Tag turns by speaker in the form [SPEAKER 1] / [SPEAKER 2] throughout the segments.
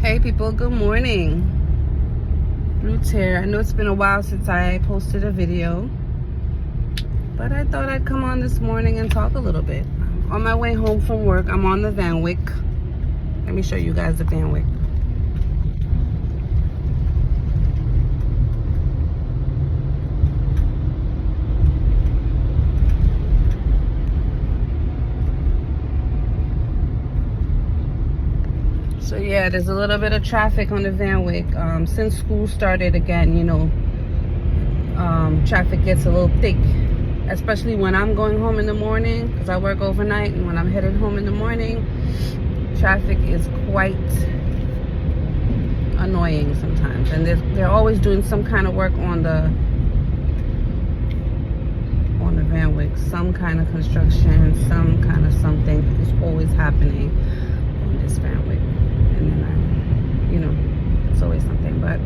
[SPEAKER 1] Hey people, good morning. Roots here. I know it's been a while since I posted a video, but I thought I'd come on this morning and talk a little bit. On my way home from work, I'm on the Van Wyck. Let me show you guys the Van Wyck. So yeah, there's a little bit of traffic on the Van Wyck. Since school started again, you know, traffic gets a little thick, especially when I'm going home in the morning because I work overnight, and when I'm headed home in the morning, traffic is quite annoying sometimes. And they're always doing some kind of work on the Van Wyck, some kind of construction, some kind of something is always happening on this Van Wyck. And then you know, it's always something. But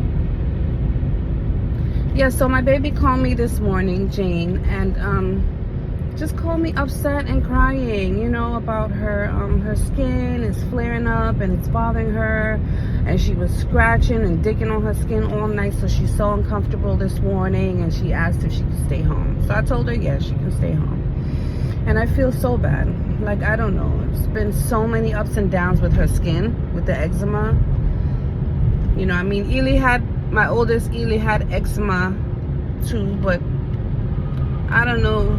[SPEAKER 1] yeah, so my baby called me this morning, Jane, and just called me upset and crying, you know, about her her skin is flaring up and it's bothering her, and she was scratching and digging on her skin all night, so she's so uncomfortable this morning, and she asked if she could stay home. So I told her yes, she can stay home. And I feel so bad. Like, I don't know, it's been so many ups and downs with her skin, with the eczema. You know, I mean, my oldest Ely had eczema too, but I don't know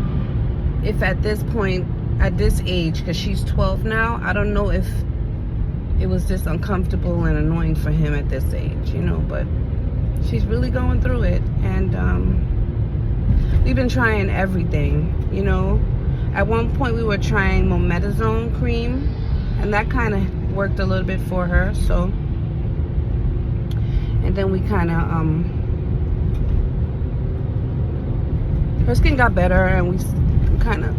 [SPEAKER 1] if at this point, at this age, because she's 12 now, I don't know if it was just uncomfortable and annoying for him at this age, you know. But she's really going through it, and we've been trying everything, you know. At one point we were trying mometasone cream, and that kind of worked a little bit for her. So, and then we kind of her skin got better, and we kind of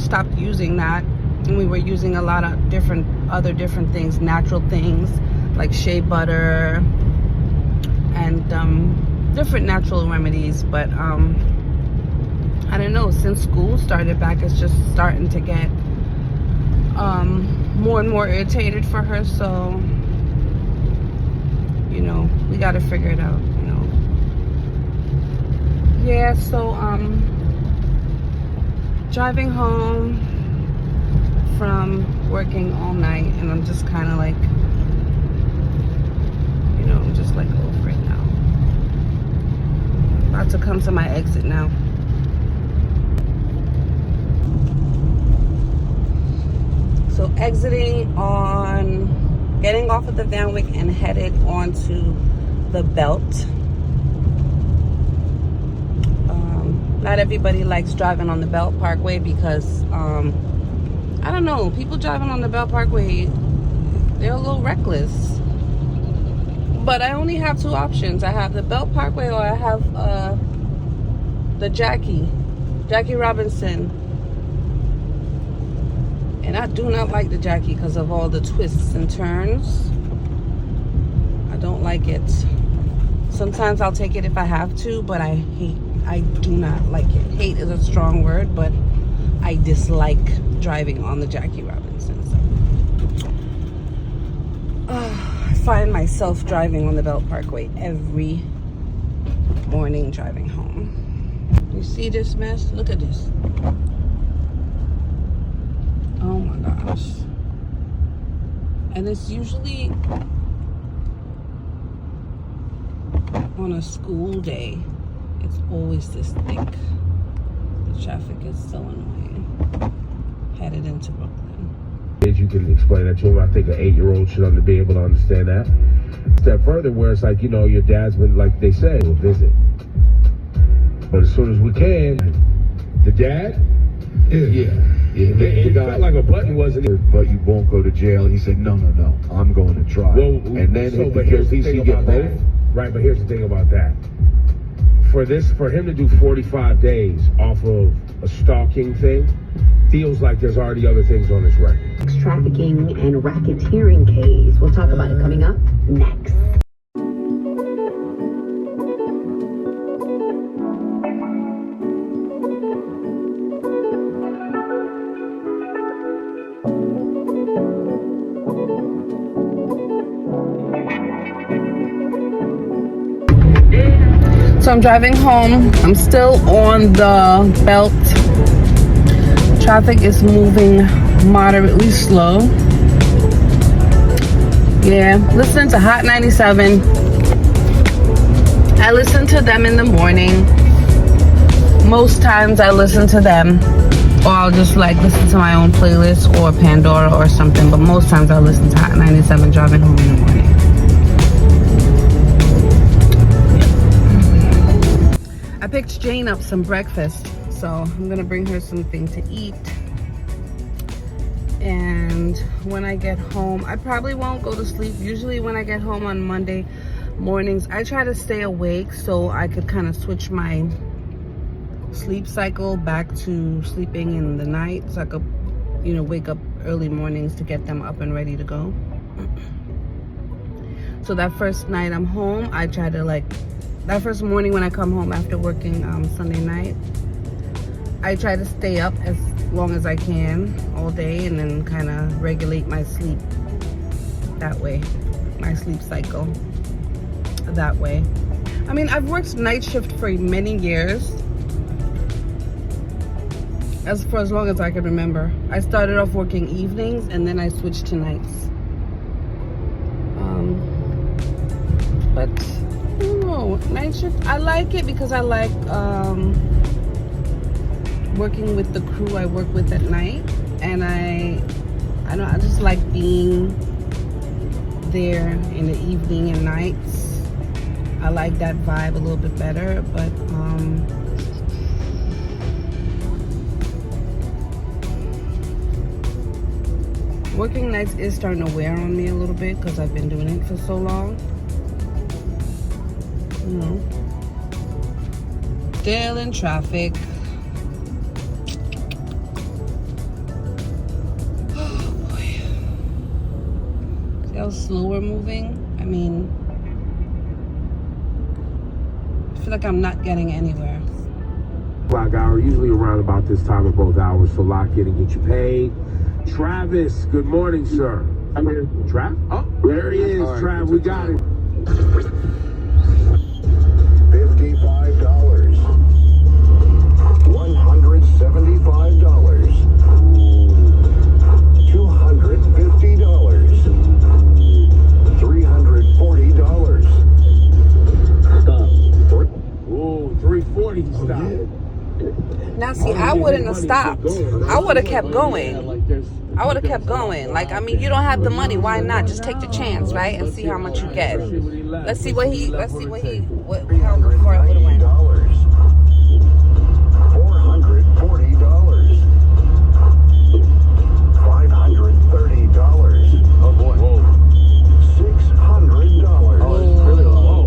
[SPEAKER 1] stopped using that, and we were using a lot of other different things, natural things like shea butter and different natural remedies. But I don't know, since school started back, it's just starting to get more and more irritated for her. So, you know, we got to figure it out, you know. Yeah, so driving home from working all night, and I'm just kind of like, you know, I'm just like over it now. About to come to my exit now. So exiting on, getting off of the Van Wyck and headed onto the Belt. Not everybody likes driving on the Belt Parkway because, I don't know, people driving on the Belt Parkway, they're a little reckless. But I only have two options. I have the Belt Parkway, or I have the Jackie Robinson. And I do not like the Jackie because of all the twists and turns. I don't like it. Sometimes I'll take it if I have to, but I do not like it. Hate is a strong word, but I dislike driving on the Jackie Robinson. So, I find myself driving on the Belt Parkway every morning driving home. You see this mess? Look at this. Oh my gosh. And it's usually on a school day. It's always this thick. The traffic is so annoying. Headed into Brooklyn.
[SPEAKER 2] You can explain that to him. I think an 8-year-old should be able to understand that. Step further, where it's like, you know, your dad's been, like they say, we'll visit. But as soon as we can, the dad?
[SPEAKER 3] Yeah.
[SPEAKER 2] It felt like a button wasn't it?
[SPEAKER 3] But you won't go to jail. He said, no, I'm going to try.
[SPEAKER 2] Well,
[SPEAKER 3] and then
[SPEAKER 2] so,
[SPEAKER 3] if
[SPEAKER 2] but
[SPEAKER 3] the
[SPEAKER 2] here's the
[SPEAKER 3] PC
[SPEAKER 2] thing
[SPEAKER 3] get
[SPEAKER 2] about
[SPEAKER 3] both.
[SPEAKER 2] that. Right, but here's the thing about that. For him to do 45 days off of a stalking thing, feels like there's already other things on his record.
[SPEAKER 4] Trafficking and racketeering case. We'll talk about it coming up next.
[SPEAKER 1] So I'm driving home. I'm still on the belt. Traffic is moving moderately slow. Yeah, listening to Hot 97. I listen to them in the morning. Most times I listen to them, or I'll just like listen to my own playlist or Pandora or something, but most times I listen to Hot 97 driving home in the morning. I picked Jane up some breakfast, so I'm gonna bring her something to eat. And when I get home, I probably won't go to sleep. Usually when I get home on Monday mornings, I try to stay awake so I could kind of switch my sleep cycle back to sleeping in the night, so I could, you know, wake up early mornings to get them up and ready to go. So that first night I'm home, I try to like, that first morning when I come home after working Sunday night, I try to stay up as long as I can all day and then kind of regulate my sleep that way, my sleep cycle that way. I mean, I've worked night shift for many years, for as long as I can remember. I started off working evenings and then I switched to nights. But I don't know, night shift, I like it because I like working with the crew I work with at night, and I just like being there in the evening and nights. I like that vibe a little bit better, but working nights is starting to wear on me a little bit because I've been doing it for so long. You know, still in traffic. How slow we're moving. I mean, I feel like I'm not getting anywhere.
[SPEAKER 2] Black hour, usually around about this time of both hours, so lock in and get you paid. Travis, good morning, sir.
[SPEAKER 5] I'm here.
[SPEAKER 2] Trav? Oh, there he is,
[SPEAKER 5] right,
[SPEAKER 2] Trav. We got him.
[SPEAKER 5] $55. $175. $250. $340. Stop.
[SPEAKER 2] Ooh, 340 stop.
[SPEAKER 1] Now, see, I wouldn't have stopped. I would have kept going. I would have kept going. Like, I mean, you don't have the money. Why not just take the chance, right? And see how much you get. Let's see how far it would have went.
[SPEAKER 5] $440. $530.
[SPEAKER 3] Oh boy. Whoa.
[SPEAKER 5] $600.
[SPEAKER 3] Oh, it's really low.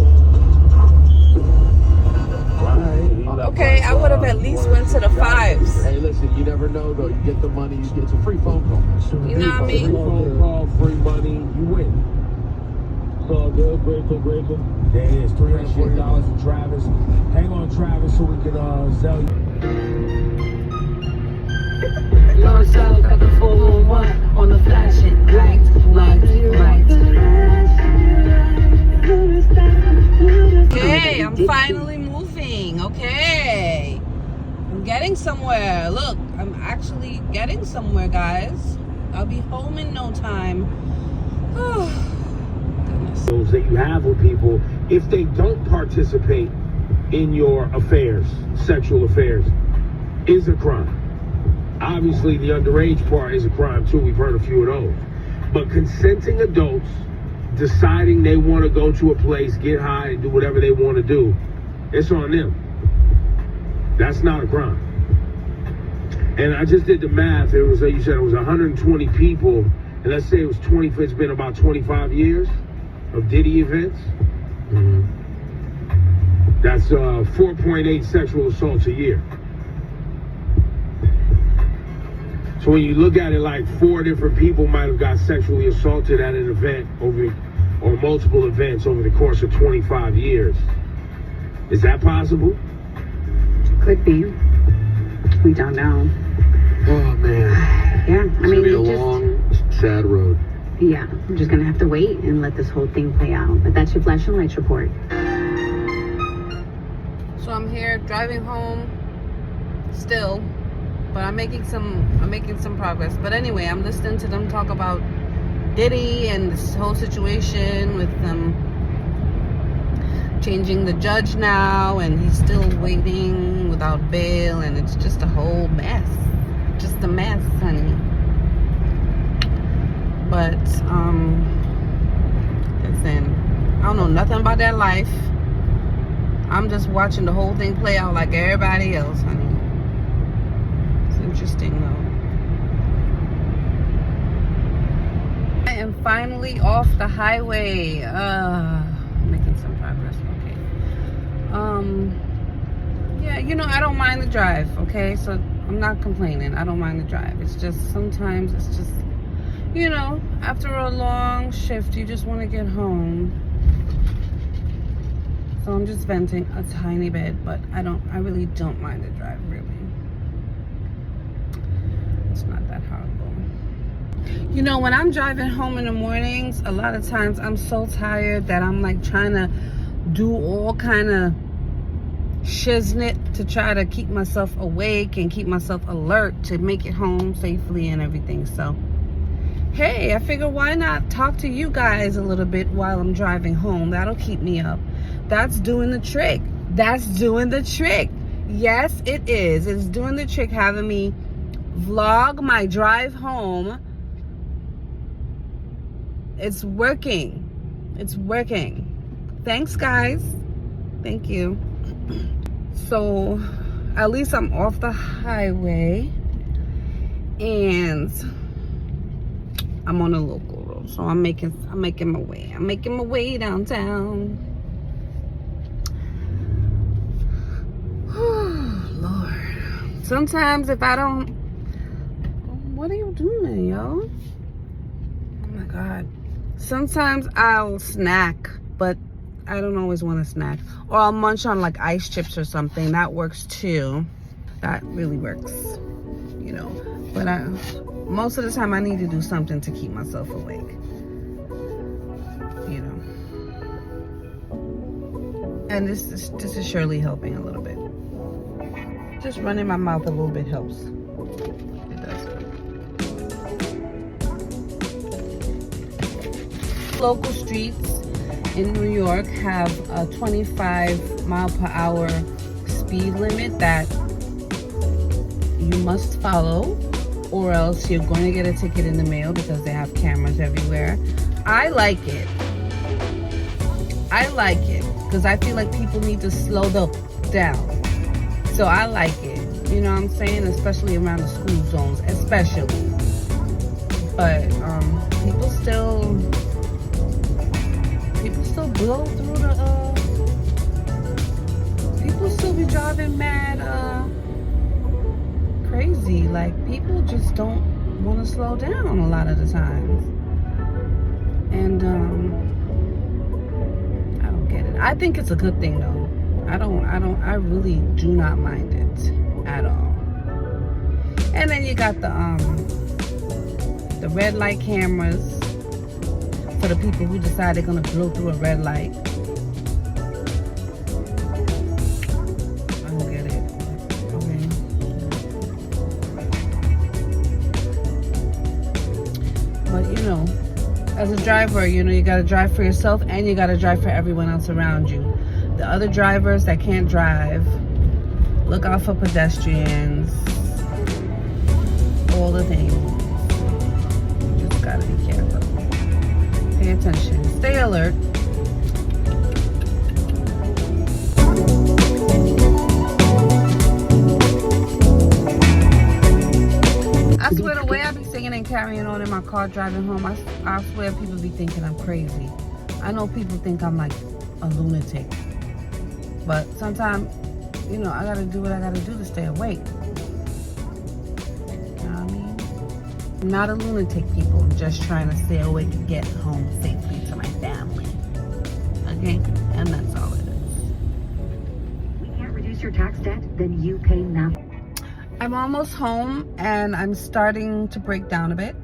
[SPEAKER 1] Okay, I would have at least went to the fives.
[SPEAKER 3] Hey, listen, you never know though. You get the money, you get a free phone call.
[SPEAKER 1] You know what I
[SPEAKER 2] Free
[SPEAKER 1] mean?
[SPEAKER 2] phone call, free money, you win. It's all good, grateful. There it is, $340 for Travis. Hang on, Travis, so we can sell you.
[SPEAKER 1] Lord Sal got the 411 on the flashing lights. Okay, I'm finally moving. Okay, I'm getting somewhere. Look, I'm actually getting somewhere, guys. I'll be home in no time. Oh, goodness.
[SPEAKER 2] That you have with people, if they don't participate in your affairs, sexual affairs, is a crime. Obviously, the underage part is a crime too. We've heard a few of those. But consenting adults deciding they want to go to a place, get high, and do whatever they want to do, it's on them. That's not a crime. And I just did the math. It was, you said it was 120 people, and let's say it was 20. It's been about 25 years of Diddy events. Mm-hmm. That's 4.8 sexual assaults a year. So when you look at it, like 4 different people might have got sexually assaulted at an event or multiple events over the course of 25 years. Is that possible?
[SPEAKER 4] Could be. We don't know.
[SPEAKER 3] Oh man.
[SPEAKER 4] Yeah, I
[SPEAKER 3] It's
[SPEAKER 4] mean,
[SPEAKER 3] gonna be a
[SPEAKER 4] you just,
[SPEAKER 3] long, sad road.
[SPEAKER 4] yeah, I'm just gonna have to wait and let this whole thing play out. But that's your Flash and Lights report.
[SPEAKER 1] So I'm here driving home still, but I'm making some progress. But anyway, I'm listening to them talk about Diddy and this whole situation with them changing the judge now, and he's still waiting without bail, and it's just a whole mess. Just a mess, honey. But listen, I don't know nothing about that life. I'm just watching the whole thing play out like everybody else, honey. It's interesting though. I am finally off the highway. Making some progress. Okay. Yeah, you know, I don't mind the drive, okay? So I'm not complaining. I don't mind the drive. It's just sometimes it's just, you know, after a long shift, you just want to get home. So I'm just venting a tiny bit, but I really don't mind the drive, really. It's not that horrible. You know, when I'm driving home in the mornings, a lot of times I'm so tired that I'm like trying to do all kind of shiznit to try to keep myself awake and keep myself alert to make it home safely and everything. So hey, I figure why not talk to you guys a little bit while I'm driving home. That'll keep me up. That's doing the trick. That's doing the trick. Yes, it is. It's doing the trick, having me vlog my drive home. It's working. It's working. Thanks, guys. Thank you. So at least I'm off the highway and I'm on a local road. So I'm making my way. I'm making my way downtown. Oh, Lord. Sometimes if I don't, what are you doing, yo? Oh my God. Sometimes I'll snack, but I don't always want to snack. Or I'll munch on like ice chips or something. That works too. That really works, you know. But most of the time I need to do something to keep myself awake, you know. And this is surely helping a little bit. Just running my mouth a little bit helps. It does. Local streets in New York have a 25 mile per hour speed limit that you must follow, or else you're going to get a ticket in the mail because they have cameras everywhere. I like it. I like it because I feel like people need to slow down. So I like it. You know what I'm saying? Especially around the school zones, especially. But people still blow through the people still be driving mad crazy. Like, people just don't want to slow down a lot of the times. And I don't get it. I think it's a good thing though. I really do not mind it at all. And then you got the red light cameras for the people who decide they're gonna blow through a red light. I don't get it. Okay. But you know, as a driver, you know, you gotta drive for yourself and you gotta drive for everyone else around you. The other drivers that can't drive, look out for pedestrians, all the things. You just gotta be careful. Pay attention. Stay alert. I swear the way I be singing and carrying on in my car driving home, I swear people be thinking I'm crazy. I know people think I'm like a lunatic. But sometimes, you know, I gotta do what I gotta do to stay awake. You know what I mean? I'm not a lunatic, people. I'm just trying to stay awake and get home safely to my family. Okay? And that's all it is.
[SPEAKER 4] We can't reduce your tax debt, then you pay nothing.
[SPEAKER 1] I'm almost home and I'm starting to break down a bit.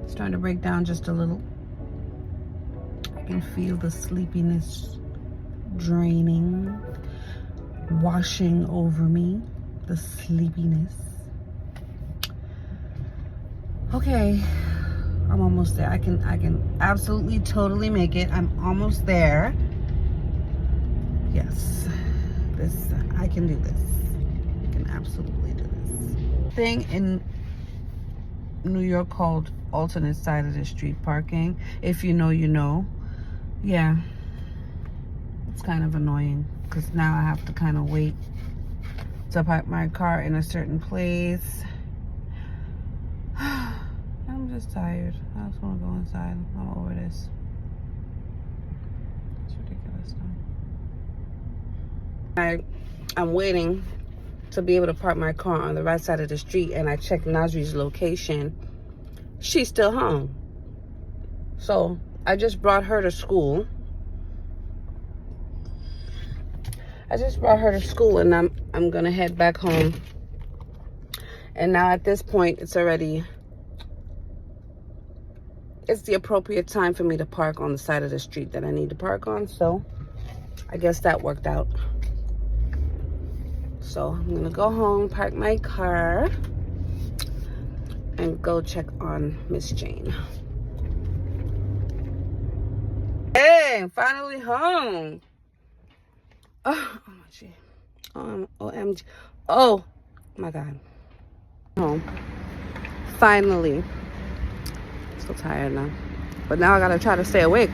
[SPEAKER 1] Starting to break down just a little. I can feel the sleepiness draining, washing over me, the sleepiness. Okay, I'm almost there. I can absolutely totally make it. I'm almost there. Yes, I can do this. I can absolutely do this. Thing in New York called alternate side of the street parking. If you know, you know. Yeah, it's kind of annoying because now I have to kind of wait to park my car in a certain place. I'm just tired. I just want to go inside. I'm over this. It's ridiculous now. I'm waiting to be able to park my car on the right side of the street, and I checked Nasri's location. She's still home. So I just brought her to school. And I'm gonna head back home. And now at this point, it's the appropriate time for me to park on the side of the street that I need to park on. So I guess that worked out. So I'm gonna go home, park my car, and go check on Miss Jane. Hey, I'm finally home. Oh my gee. OMG. Oh my God. Home. Finally. So tired now. But now I gotta try to stay awake.